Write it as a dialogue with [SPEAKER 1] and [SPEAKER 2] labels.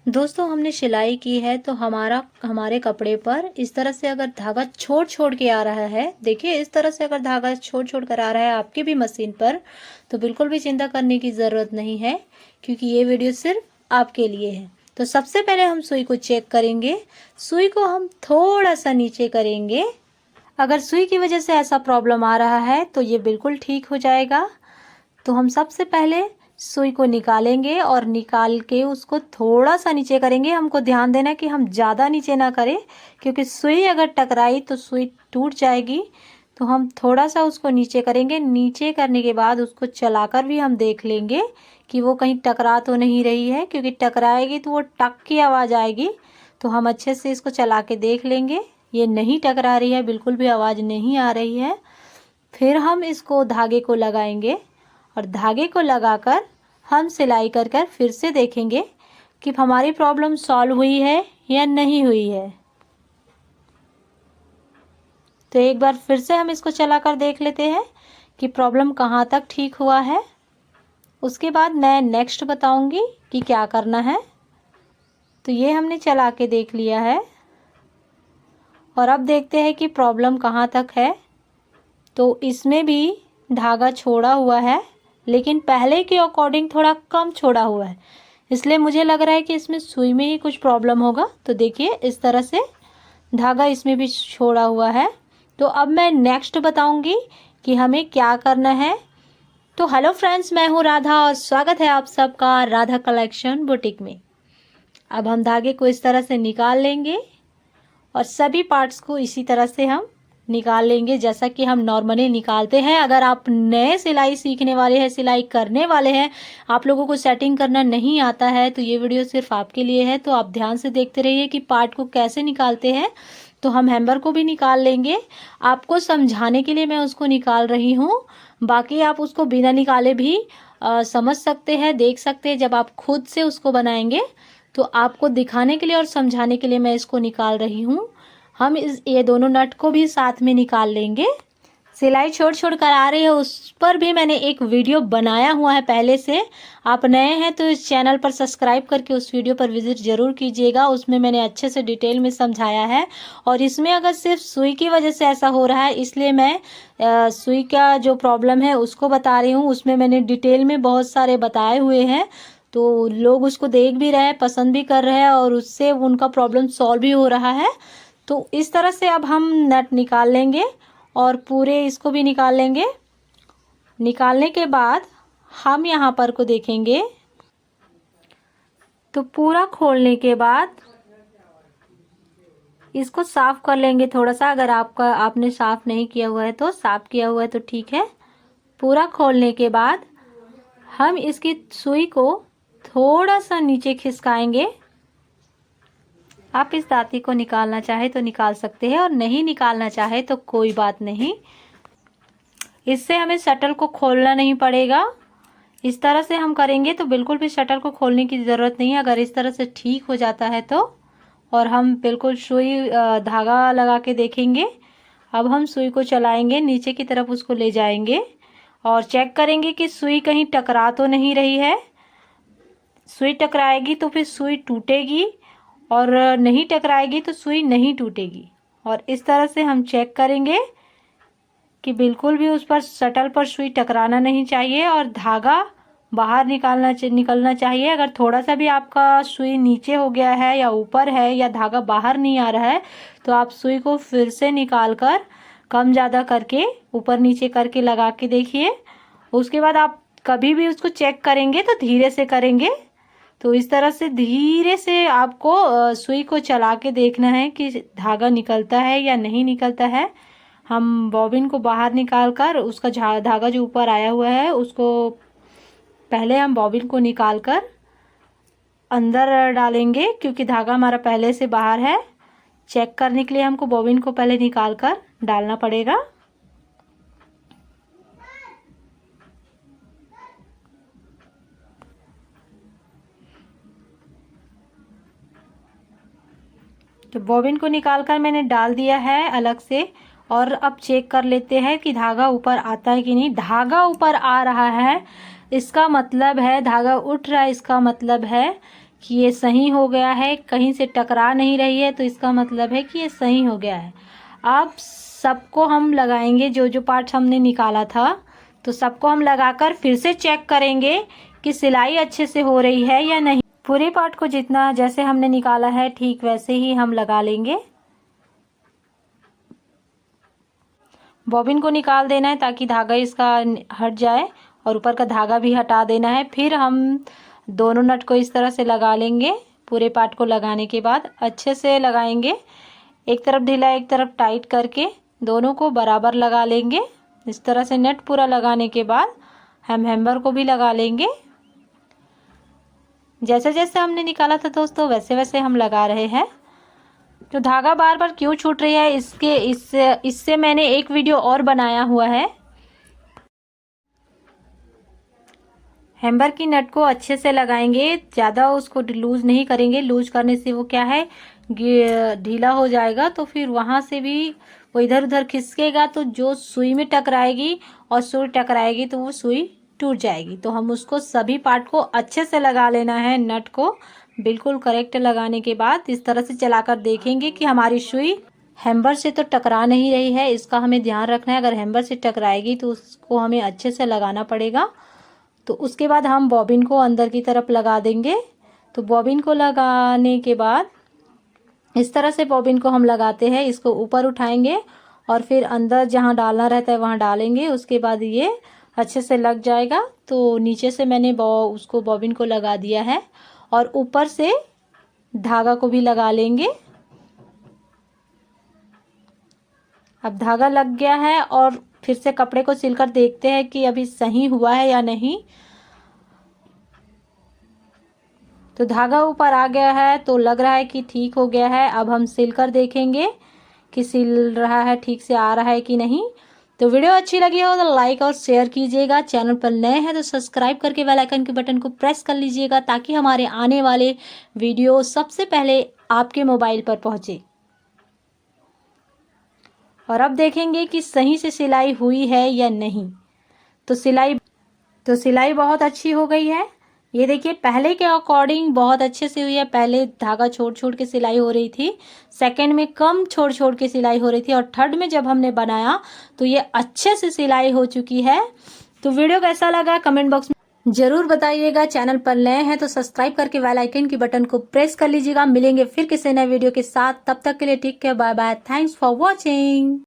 [SPEAKER 1] दोस्तों हमने सिलाई की है तो हमारे कपड़े पर इस तरह से अगर धागा छोड़ छोड़ के आ रहा है, देखिए इस तरह से अगर धागा छोड़ छोड़ कर आ रहा है आपकी भी मशीन पर, तो बिल्कुल भी चिंता करने की ज़रूरत नहीं है, क्योंकि ये वीडियो सिर्फ आपके लिए है। तो सबसे पहले हम सुई को चेक करेंगे। सुई को हम थोड़ा सा नीचे करेंगे। अगर सुई की वजह से ऐसा प्रॉब्लम आ रहा है तो ये बिल्कुल ठीक हो जाएगा। तो हम सबसे पहले सुई को निकालेंगे और निकाल के उसको थोड़ा सा नीचे करेंगे। हमको ध्यान देना कि हम ज़्यादा नीचे ना करें, क्योंकि सुई अगर टकराई तो सुई टूट जाएगी। तो हम थोड़ा सा उसको नीचे करेंगे। नीचे करने के बाद उसको चलाकर भी हम देख लेंगे कि वो कहीं टकरा तो नहीं रही है, क्योंकि टकराएगी तो वो टक की आवाज़ आएगी। तो हम अच्छे से इसको चला के देख लेंगे। ये नहीं टकरा रही है, बिल्कुल भी आवाज़ नहीं आ रही है। फिर हम इसको धागे को लगाएंगे और धागे को लगाकर हम सिलाई कर कर फिर से देखेंगे कि हमारी प्रॉब्लम सॉल्व हुई है या नहीं हुई है। तो एक बार फिर से हम इसको चलाकर देख लेते हैं कि प्रॉब्लम कहाँ तक ठीक हुआ है। उसके बाद मैं नेक्स्ट बताऊंगी कि क्या करना है। तो ये हमने चला के देख लिया है और अब देखते हैं कि प्रॉब्लम कहाँ तक है। तो इसमें भी धागा छोड़ा हुआ है, लेकिन पहले के अकॉर्डिंग थोड़ा कम छोड़ा हुआ है, इसलिए मुझे लग रहा है कि इसमें सुई में ही कुछ प्रॉब्लम होगा। तो देखिए इस तरह से धागा इसमें भी छोड़ा हुआ है। तो अब मैं नेक्स्ट बताऊंगी कि हमें क्या करना है। तो हेलो फ्रेंड्स, मैं हूँ राधा और स्वागत है आप सबका राधा कलेक्शन बुटीक में। अब हम धागे को इस तरह से निकाल लेंगे और सभी पार्ट्स को इसी तरह से हम निकाल लेंगे, जैसा कि हम नॉर्मली निकालते हैं। अगर आप नए सिलाई सीखने वाले हैं, सिलाई करने वाले हैं, आप लोगों को सेटिंग करना नहीं आता है, तो ये वीडियो सिर्फ आपके लिए है। तो आप ध्यान से देखते रहिए कि पार्ट को कैसे निकालते हैं। तो हम हैम्बर को भी निकाल लेंगे। आपको समझाने के लिए मैं उसको निकाल रही हूँ, बाकी आप उसको बिना निकाले भी समझ सकते हैं, देख सकते हैं। जब आप खुद से उसको बनाएंगे तो आपको दिखाने के लिए और समझाने के लिए मैं इसको निकाल रही हूँ। हम ये दोनों नट को भी साथ में निकाल लेंगे। सिलाई छोड़ छोड़ कर आ रही है, उस पर भी मैंने एक वीडियो बनाया हुआ है पहले से। आप नए हैं तो इस चैनल पर सब्सक्राइब करके उस वीडियो पर विजिट ज़रूर कीजिएगा। उसमें मैंने अच्छे से डिटेल में समझाया है। और इसमें अगर सिर्फ सुई की वजह से ऐसा हो रहा है, इसलिए मैं सुई का जो प्रॉब्लम है उसको बता रही हूँ। उसमें मैंने डिटेल में बहुत सारे बताए हुए हैं, तो लोग उसको देख भी रहे हैं, पसंद भी कर रहे हैं और उससे उनका प्रॉब्लम सॉल्व भी हो रहा है। तो इस तरह से अब हम नट निकाल लेंगे और पूरे इसको भी निकाल लेंगे। निकालने के बाद हम यहाँ पर को देखेंगे। तो पूरा खोलने के बाद इसको साफ कर लेंगे थोड़ा सा। अगर आपने साफ नहीं किया हुआ है तो, साफ किया हुआ है तो ठीक है। पूरा खोलने के बाद हम इसकी सुई को थोड़ा सा नीचे खिसकाएंगे। आप इस दांती को निकालना चाहे तो निकाल सकते हैं और नहीं निकालना चाहे तो कोई बात नहीं। इससे हमें शटल को खोलना नहीं पड़ेगा। इस तरह से हम करेंगे तो बिल्कुल भी शटल को खोलने की ज़रूरत नहीं है, अगर इस तरह से ठीक हो जाता है तो। और हम बिल्कुल सुई धागा लगा के देखेंगे। अब हम सुई को चलाएंगे, नीचे की तरफ उसको ले जाएंगे और चेक करेंगे कि सुई कहीं टकरा तो नहीं रही है। सुई टकराएगी तो फिर सुई टूटेगी और नहीं टकराएगी तो सुई नहीं टूटेगी। और इस तरह से हम चेक करेंगे कि बिल्कुल भी उस पर शटल पर सुई टकराना नहीं चाहिए और धागा बाहर निकलना चाहिए। अगर थोड़ा सा भी आपका सुई नीचे हो गया है या ऊपर है या धागा बाहर नहीं आ रहा है, तो आप सुई को फिर से निकाल कर कम ज़्यादा करके ऊपर नीचे करके लगा के देखिए। उसके बाद आप कभी भी उसको चेक करेंगे तो धीरे से करेंगे। तो इस तरह से धीरे से आपको सुई को चला के देखना है कि धागा निकलता है या नहीं निकलता है। हम बॉबिन को बाहर निकाल कर उसका धागा जो ऊपर आया हुआ है उसको पहले हम बॉबिन को निकाल कर अंदर डालेंगे, क्योंकि धागा हमारा पहले से बाहर है। चेक करने के लिए हमको बॉबिन को पहले निकाल कर डालना पड़ेगा। तो बॉबिन को निकालकर मैंने डाल दिया है अलग से। और अब चेक कर लेते हैं कि धागा ऊपर आता है कि नहीं। धागा ऊपर आ रहा है, इसका मतलब है धागा उठ रहा है, इसका मतलब है कि ये सही हो गया है, कहीं से टकरा नहीं रही है, तो इसका मतलब है कि ये सही हो गया है। अब सबको हम लगाएंगे, जो जो पार्ट हमने निकाला था तो सबको हम लगाकर फिर से चेक करेंगे कि सिलाई अच्छे से हो रही है या नहीं। पूरे पार्ट को जितना जैसे हमने निकाला है ठीक वैसे ही हम लगा लेंगे। बॉबिन को निकाल देना है ताकि धागा इसका हट जाए और ऊपर का धागा भी हटा देना है। फिर हम दोनों नट को इस तरह से लगा लेंगे। पूरे पार्ट को लगाने के बाद अच्छे से लगाएंगे, एक तरफ ढीला एक तरफ टाइट करके दोनों को बराबर लगा लेंगे। इस तरह से नट पूरा लगाने के बाद हम हैम्बर को भी लगा लेंगे। जैसे जैसे हमने निकाला था दोस्तों वैसे वैसे हम लगा रहे हैं। तो धागा बार बार क्यों छूट रही है, इससे मैंने एक वीडियो और बनाया हुआ है। हैम्बर की नट को अच्छे से लगाएंगे, ज़्यादा उसको लूज नहीं करेंगे। लूज करने से वो क्या है ढीला हो जाएगा, तो फिर वहाँ से भी वो इधर उधर खिसकेगा, तो जो सुई में टकराएगी और सुई टकराएगी तो वो सुई टूट जाएगी। तो हम उसको सभी पार्ट को अच्छे से लगा लेना है। नट को बिल्कुल करेक्ट लगाने के बाद इस तरह से चलाकर देखेंगे कि हमारी सुई हैम्बर से तो टकरा नहीं रही है। इसका हमें ध्यान रखना है, अगर हैम्बर से टकराएगी तो उसको हमें अच्छे से लगाना पड़ेगा। तो उसके बाद हम बॉबिन को अंदर की तरफ लगा देंगे। तो बॉबिन को लगाने के बाद इस तरह से बॉबिन को हम लगाते हैं, इसको ऊपर उठाएंगे और फिर अंदर जहाँ डालना रहता है वहाँ डालेंगे। उसके बाद ये अच्छे से लग जाएगा। तो नीचे से मैंने उसको बॉबिन को लगा दिया है और ऊपर से धागा को भी लगा लेंगे। अब धागा लग गया है और फिर से कपड़े को सिलकर देखते हैं कि अभी सही हुआ है या नहीं। तो धागा ऊपर आ गया है तो लग रहा है कि ठीक हो गया है। अब हम सिलकर देखेंगे कि सिल रहा है, ठीक से आ रहा है कि नहीं। तो वीडियो अच्छी लगी हो तो लाइक और शेयर कीजिएगा। चैनल पर नए हैं तो सब्सक्राइब करके बेल आइकन के बटन को प्रेस कर लीजिएगा ताकि हमारे आने वाले वीडियो सबसे पहले आपके मोबाइल पर पहुंचे। और अब देखेंगे कि सही से सिलाई हुई है या नहीं। तो सिलाई बहुत अच्छी हो गई है। ये देखिए पहले के अकॉर्डिंग बहुत अच्छे से हुई है। पहले धागा छोड़ छोड़ के सिलाई हो रही थी, सेकंड में कम छोड़ छोड़ के सिलाई हो रही थी और थर्ड में जब हमने बनाया तो ये अच्छे से सिलाई हो चुकी है। तो वीडियो कैसा लगा कमेंट बॉक्स में जरूर बताइएगा। चैनल पर नए हैं तो सब्सक्राइब करके बेल आइकन की बटन को प्रेस कर लीजिएगा। मिलेंगे फिर किसी नए वीडियो के साथ, तब तक के लिए take care, bye bye, thanks for watching.